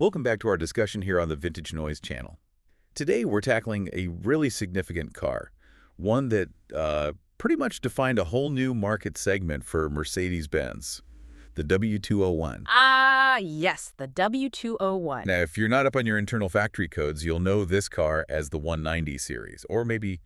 Welcome back to our discussion here on the Vintage Noise channel. Today we're tackling a really significant car, one that pretty much defined a whole new market segment for Mercedes-Benz, the W201. Ah, yes, the W201. Now, if you're not up on your internal factory codes, you'll know this car as the 190 series, or maybe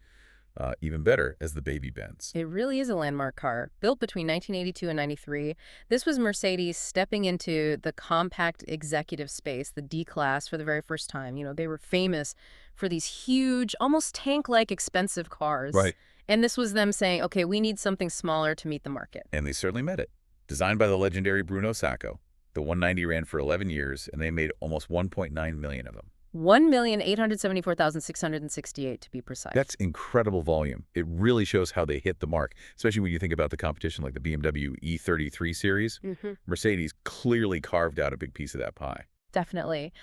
even better, as the Baby-Benz. It really is a landmark car. Built between 1982 and 93, this was Mercedes stepping into the compact executive space, the D-Class, for the very first time. You know, they were famous for these huge, almost tank-like expensive cars. Right. And this was them saying, okay, we need something smaller to meet the market. And they certainly met it. Designed by the legendary Bruno Sacco, the 190 ran for 11 years, and they made almost 1.9 million of them. 1,874,668 to be precise. That's incredible volume. It really shows how they hit the mark, especially when you think about the competition like the BMW E33 series. Mercedes clearly carved out a big piece of that pie. Definitely.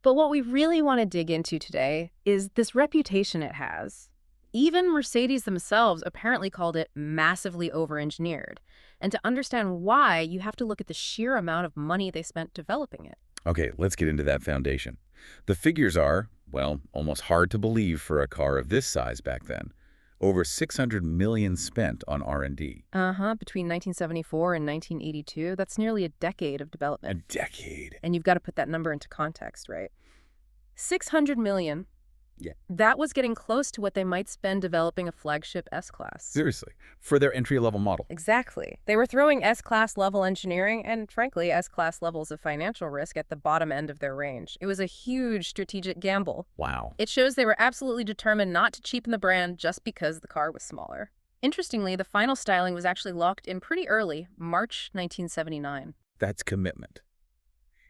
But what we really want to dig into today is this reputation it has. Even Mercedes themselves apparently called it massively over-engineered. And to understand why, you have to look at the sheer amount of money they spent developing it. Okay, let's get into that foundation. The figures are, well, almost hard to believe for a car of this size back then. Over $600 million spent on R&D. Between 1974 and 1982. That's nearly a decade of development. A decade. And you've got to put that number into context, right? $600 million. Yeah. That was getting close to what they might spend developing a flagship S-Class. Seriously, for their entry-level model. Exactly. They were throwing S-Class level engineering and, frankly, S-Class levels of financial risk at the bottom end of their range. It was a huge strategic gamble. Wow. It shows they were absolutely determined not to cheapen the brand just because the car was smaller. Interestingly, the final styling was actually locked in pretty early, March 1979. That's commitment.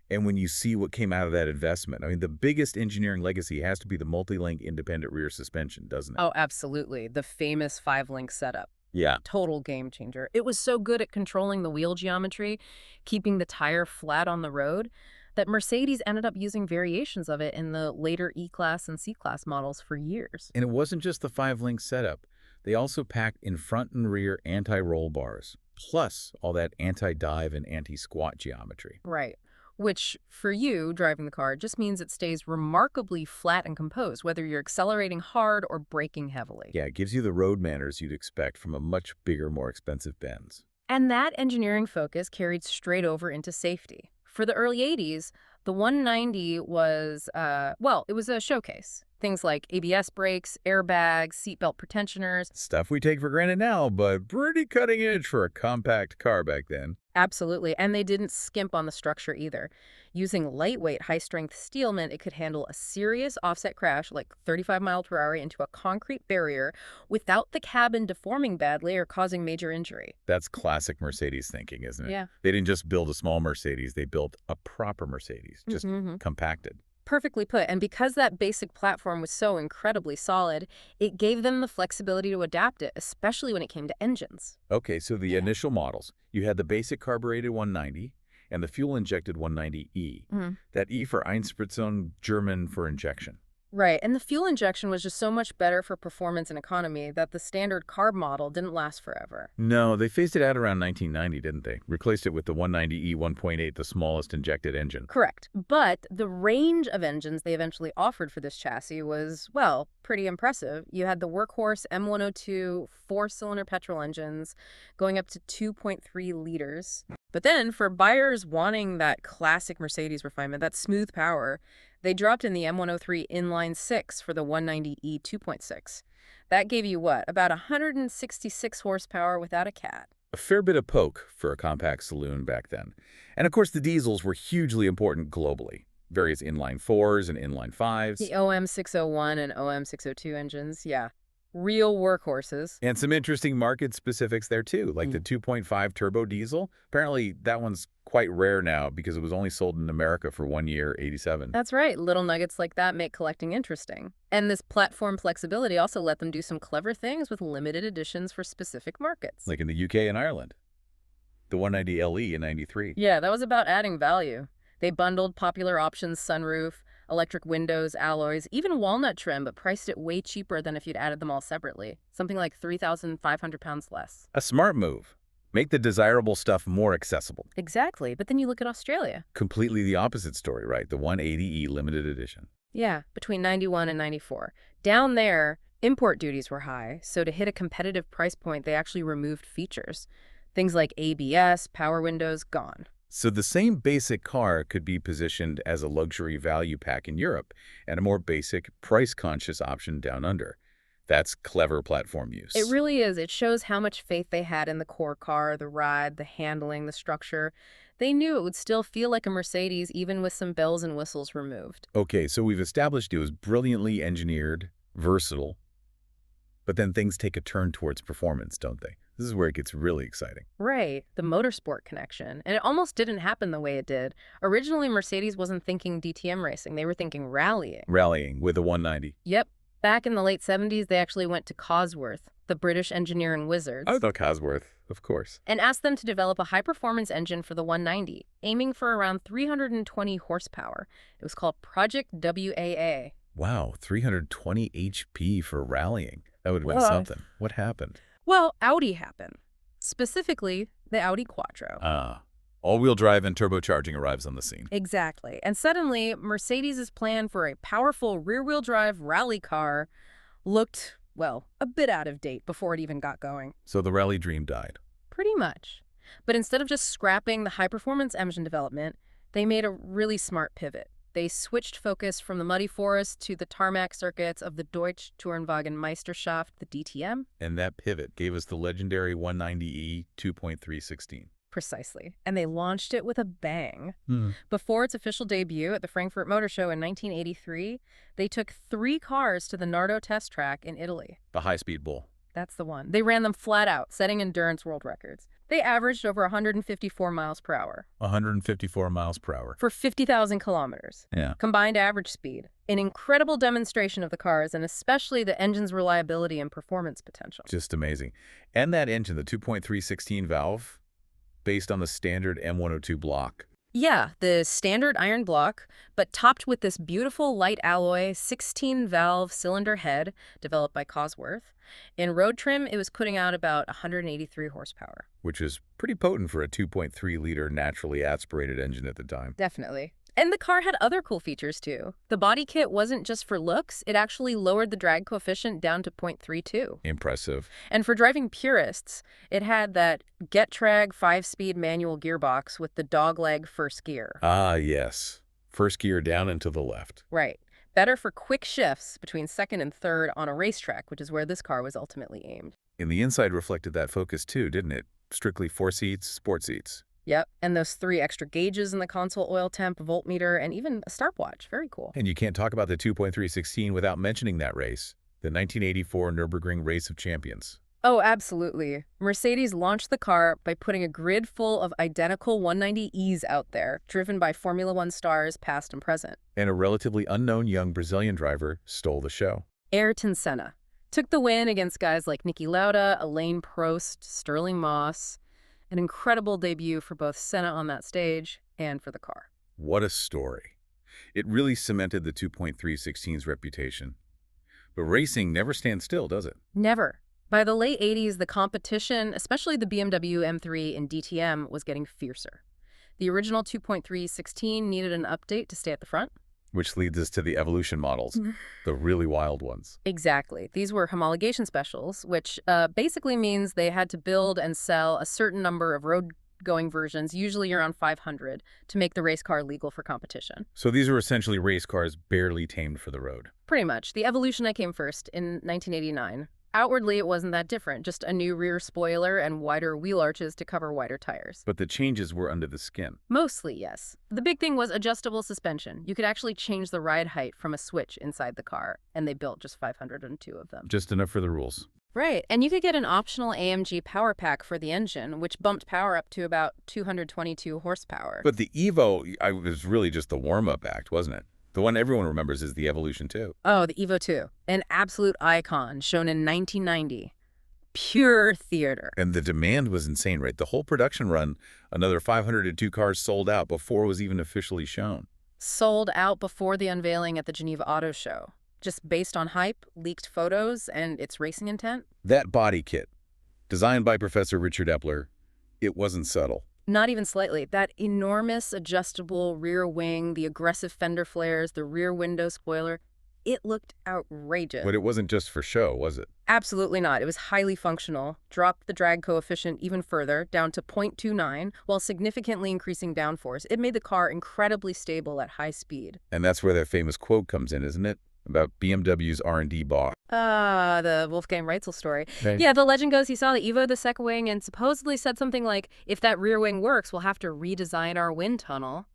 And when you see what came out of that investment, I mean, the biggest engineering legacy has to be the multi-link independent rear suspension, doesn't it? Oh, absolutely. The famous 5-link setup. Yeah. Total game changer. It was so good at controlling the wheel geometry, keeping the tire flat on the road, that Mercedes ended up using variations of it in the later E-Class and C-Class models for years. And it wasn't just the 5-link setup. They also packed in front and rear anti-roll bars, plus all that anti-dive and anti-squat geometry. Right. Which, for you, driving the car, just means it stays remarkably flat and composed, whether you're accelerating hard or braking heavily. Yeah, it gives you the road manners you'd expect from a much bigger, more expensive Benz. And that engineering focus carried straight over into safety. For the early 80s, the 190 was, it was a showcase. Things like ABS brakes, airbags, seatbelt pretensioners. Stuff we take for granted now, but pretty cutting edge for a compact car back then. Absolutely, and they didn't skimp on the structure either. Using lightweight, high-strength steel meant it could handle a serious offset crash, like 35 miles per hour, into a concrete barrier without the cabin deforming badly or causing major injury. That's classic Mercedes thinking, isn't it? Yeah. They didn't just build a small Mercedes, they built a proper Mercedes, just compacted. Perfectly put, and because that basic platform was so incredibly solid, it gave them the flexibility to adapt it, especially when it came to engines. Okay, so the initial models, you had the basic carbureted 190 and the fuel-injected 190E. That E for Einspritzung, German for injection. Right, and the fuel injection was just so much better for performance and economy that the standard carb model didn't last forever. No, they phased it out around 1990, didn't they? Replaced it with the 190E 1.8, the smallest injected engine. Correct, but the range of engines they eventually offered for this chassis was, well, pretty impressive. You had the workhorse M102 4-cylinder petrol engines going up to 2.3 liters. But then, for buyers wanting that classic Mercedes refinement, that smooth power, they dropped in the M103 inline 6 for the 190E 2.6. That gave you what? About 166 horsepower without a cat. A fair bit of poke for a compact saloon back then. And of course, the diesels were hugely important globally. Various inline 4s and inline 5s. The OM601 and OM602 engines, yeah. Real workhorses. And some interesting market specifics there too, like the 2.5 turbo diesel. Apparently that one's quite rare now because it was only sold in America for 1 year, 87. That's right. Little nuggets like that make collecting interesting. And this platform flexibility also let them do some clever things with limited editions for specific markets. Like in the UK and Ireland. The 190 LE in 93. Yeah, that was about adding value. They bundled popular options, sunroof, electric windows, alloys, even walnut trim, but priced it way cheaper than if you'd added them all separately. Something like 3,500 pounds less. A smart move. Make the desirable stuff more accessible. Exactly. But then you look at Australia. Completely the opposite story, right? The 180E limited edition. Yeah, between 91 and 94. Down there, import duties were high, so to hit a competitive price point, they actually removed features. Things like ABS, power windows, gone. So the same basic car could be positioned as a luxury value pack in Europe and a more basic, price-conscious option down under. That's clever platform use. It really is. It shows how much faith they had in the core car, the ride, the handling, the structure. They knew it would still feel like a Mercedes even with some bells and whistles removed. Okay, so we've established it was brilliantly engineered, versatile, but then things take a turn towards performance, don't they? This is where it gets really exciting. Right, the motorsport connection. And it almost didn't happen the way it did. Originally, Mercedes wasn't thinking DTM racing. They were thinking rallying. Rallying with a 190. Yep. Back in the late 70s, they actually went to Cosworth, the British engineering wizards. Oh, the Cosworth, of course. And asked them to develop a high-performance engine for the 190, aiming for around 320 horsepower. It was called Project WAA. Wow, 320 HP for rallying. That would have been something. What happened? Well, Audi happened. Specifically, the Audi Quattro. All-wheel drive and turbocharging arrives on the scene. Exactly. And suddenly, Mercedes' plan for a powerful rear-wheel drive rally car looked, well, a bit out of date before it even got going. So the rally dream died. Pretty much. But instead of just scrapping the high-performance engine development, they made a really smart pivot. They switched focus from the muddy forest to the tarmac circuits of the Deutsche Tourenwagen Meisterschaft, the DTM. And that pivot gave us the legendary 190E 2.316. Precisely. And they launched it with a bang. Before its official debut at the Frankfurt Motor Show in 1983, they took 3 cars to the Nardo test track in Italy. The high-speed bull. That's the one. They ran them flat out, setting endurance world records. They averaged over 154 miles per hour. 154 miles per hour. For 50,000 kilometers. Yeah. Combined average speed. An incredible demonstration of the cars and especially the engine's reliability and performance potential. Just amazing. And that engine, the 2.316 valve, based on the standard M102 block. Yeah, the standard iron block, but topped with this beautiful light alloy 16-valve cylinder head developed by Cosworth. In road trim, it was putting out about 183 horsepower. Which is pretty potent for a 2.3-liter naturally aspirated engine at the time. Definitely. And the car had other cool features, too. The body kit wasn't just for looks. It actually lowered the drag coefficient down to 0.32. Impressive. And for driving purists, it had that Getrag 5-speed manual gearbox with the dogleg first gear. Ah, yes. First gear down and to the left. Right. Better for quick shifts between second and third on a racetrack, which is where this car was ultimately aimed. And the inside reflected that focus, too, didn't it? Strictly 4 seats, sport seats. Yep, and those 3 extra gauges in the console oil temp, voltmeter, and even a stopwatch. Very cool. And you can't talk about the 2.316 without mentioning that race, the 1984 Nürburgring Race of Champions. Oh, absolutely. Mercedes launched the car by putting a grid full of identical 190Es out there, driven by Formula One stars past and present. And a relatively unknown young Brazilian driver stole the show. Ayrton Senna took the win against guys like Niki Lauda, Alain Prost, Sterling Moss. An incredible debut for both Senna on that stage and for the car. What a story. It really cemented the 2.316's reputation. But racing never stands still, does it? Never. By the late 80s, the competition, especially the BMW M3 in DTM, was getting fiercer. The original 2.316 needed an update to stay at the front. Which leads us to the evolution models, the really wild ones. Exactly. These were homologation specials, which basically means they had to build and sell a certain number of road-going versions, usually around 500, to make the race car legal for competition. So these are essentially race cars barely tamed for the road. Pretty much. The Evolution came first in 1989. Outwardly, it wasn't that different, just a new rear spoiler and wider wheel arches to cover wider tires. But the changes were under the skin. Mostly, yes. The big thing was adjustable suspension. You could actually change the ride height from a switch inside the car, and they built just 502 of them. Just enough for the rules. Right, and you could get an optional AMG power pack for the engine, which bumped power up to about 222 horsepower. But the Evo was really just the warm-up act, wasn't it? The one everyone remembers is the Evolution 2. Oh, the Evo 2. An absolute icon, shown in 1990. Pure theater. And the demand was insane, right? The whole production run, another 502 cars sold out before it was even officially shown. Sold out before the unveiling at the Geneva Auto Show. Just based on hype, leaked photos, and its racing intent. That body kit, designed by Professor Richard Epler, It wasn't subtle. Not even slightly. That enormous adjustable rear wing, the aggressive fender flares, the rear window spoiler, it looked outrageous. But it wasn't just for show, was it? Absolutely not. It was highly functional, dropped the drag coefficient even further, down to 0.29, while significantly increasing downforce. It made the car incredibly stable at high speed. And that's where their famous quote comes in, isn't it? About BMW's R&D boss. The Wolfgang Reitzel story. Right. Yeah, the legend goes he saw the Evo, the second wing, and supposedly said something like, if that rear wing works, we'll have to redesign our wind tunnel.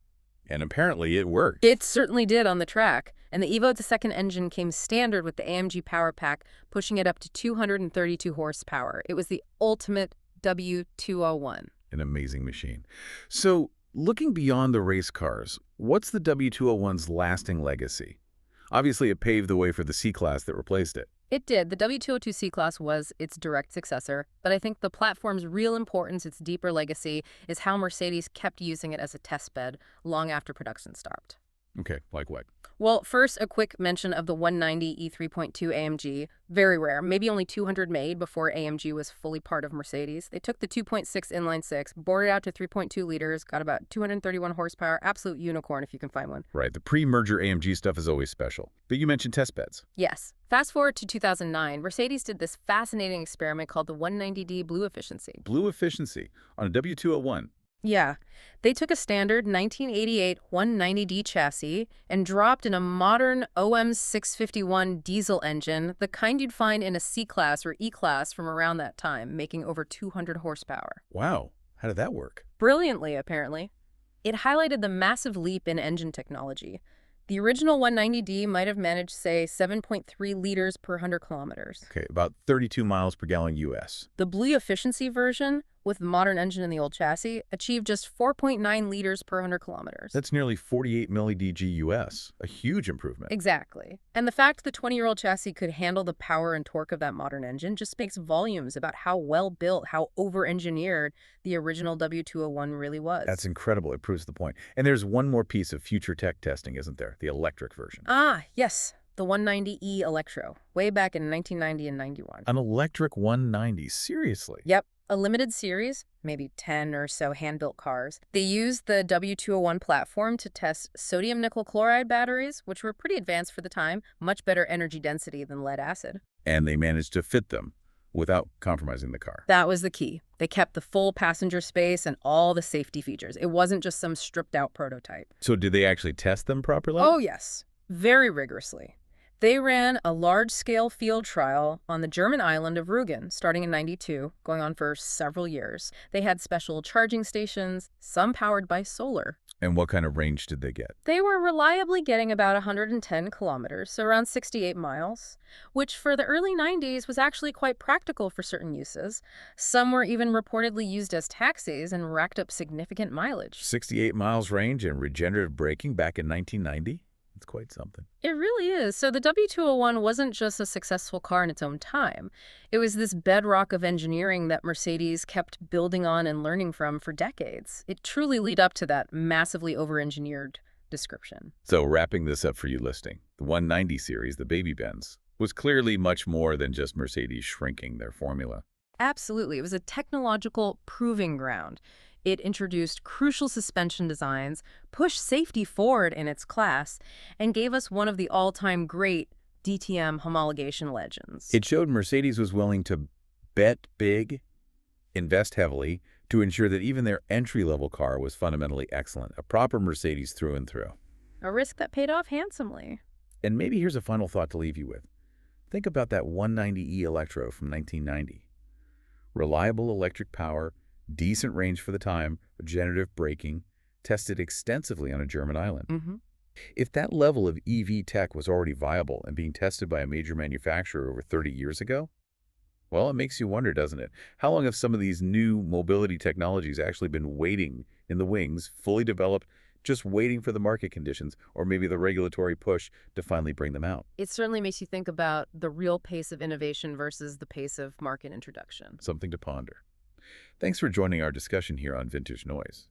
And apparently it worked. It certainly did on the track. And the Evo, the second engine, came standard with the AMG Power Pack, pushing it up to 232 horsepower. It was the ultimate W201. An amazing machine. So, looking beyond the race cars, what's the W201's lasting legacy? Obviously, it paved the way for the C-Class that replaced it. It did. The W202 C-Class was its direct successor, but I think the platform's real importance, its deeper legacy, is how Mercedes kept using it as a test bed long after production stopped. Okay, like what? Well, first, a quick mention of the 190 E3.2 AMG. Very rare, maybe only 200 made before AMG was fully part of Mercedes. They took the 2.6 inline-six, bored it out to 3.2 liters, got about 231 horsepower, absolute unicorn if you can find one. Right, the pre-merger AMG stuff is always special. But you mentioned test beds. Yes. Fast forward to 2009, Mercedes did this fascinating experiment called the 190D Blue Efficiency. Blue efficiency on a W201. Yeah. They took a standard 1988 190D chassis and dropped in a modern OM651 diesel engine, the kind you'd find in a C-Class or E-Class from around that time, making over 200 horsepower. Wow, how did that work? Brilliantly, apparently. It highlighted the massive leap in engine technology. The original 190D might have managed, say, 7.3 liters per 100 kilometers. Okay, about 32 miles per gallon U.S. The Blue Efficiency version, with the modern engine in the old chassis, achieved just 4.9 liters per 100 kilometers. That's nearly 48 milli-DG U.S., a huge improvement. Exactly. And the fact the 20-year-old chassis could handle the power and torque of that modern engine just speaks volumes about how well-built, how over-engineered the original W201 really was. That's incredible. It proves the point. And there's one more piece of future tech testing, isn't there? The electric version. Ah, yes. The 190E Electro, way back in 1990 and 91. An electric 190, seriously? Yep. A limited series, maybe 10 or so hand-built cars. They used the W201 platform to test sodium nickel chloride batteries, which were pretty advanced for the time, much better energy density than lead acid. And they managed to fit them without compromising the car. That was the key. They kept the full passenger space and all the safety features. It wasn't just some stripped-out prototype. So did they actually test them properly? Oh, yes. Very rigorously. They ran a large-scale field trial on the German island of Rügen, starting in '92, going on for several years. They had special charging stations, some powered by solar. And what kind of range did they get? They were reliably getting about 110 kilometers, so around 68 miles, which for the early 90s was actually quite practical for certain uses. Some were even reportedly used as taxis and racked up significant mileage. 68 miles range and regenerative braking back in 1990? It's quite something. It really is. So the W201 wasn't just a successful car in its own time. It was this bedrock of engineering that Mercedes kept building on and learning from for decades. It truly led up to that massively over-engineered description. So wrapping this up for you listening, the 190 series, the Baby-Benz, was clearly much more than just Mercedes shrinking their formula. Absolutely. It was a technological proving ground. It introduced crucial suspension designs, pushed safety forward in its class, and gave us one of the all-time great DTM homologation legends. It showed Mercedes was willing to bet big, invest heavily, to ensure that even their entry-level car was fundamentally excellent, a proper Mercedes through and through. A risk that paid off handsomely. And maybe here's a final thought to leave you with. Think about that 190E Electro from 1990. Reliable electric power, decent range for the time, regenerative braking, tested extensively on a German island. If that level of EV tech was already viable and being tested by a major manufacturer over 30 years ago, well, it makes you wonder, doesn't it? How long have some of these new mobility technologies actually been waiting in the wings, fully developed, just waiting for the market conditions or maybe the regulatory push to finally bring them out? It certainly makes you think about the real pace of innovation versus the pace of market introduction. Something to ponder. Thanks for joining our discussion here on Vintage Noise.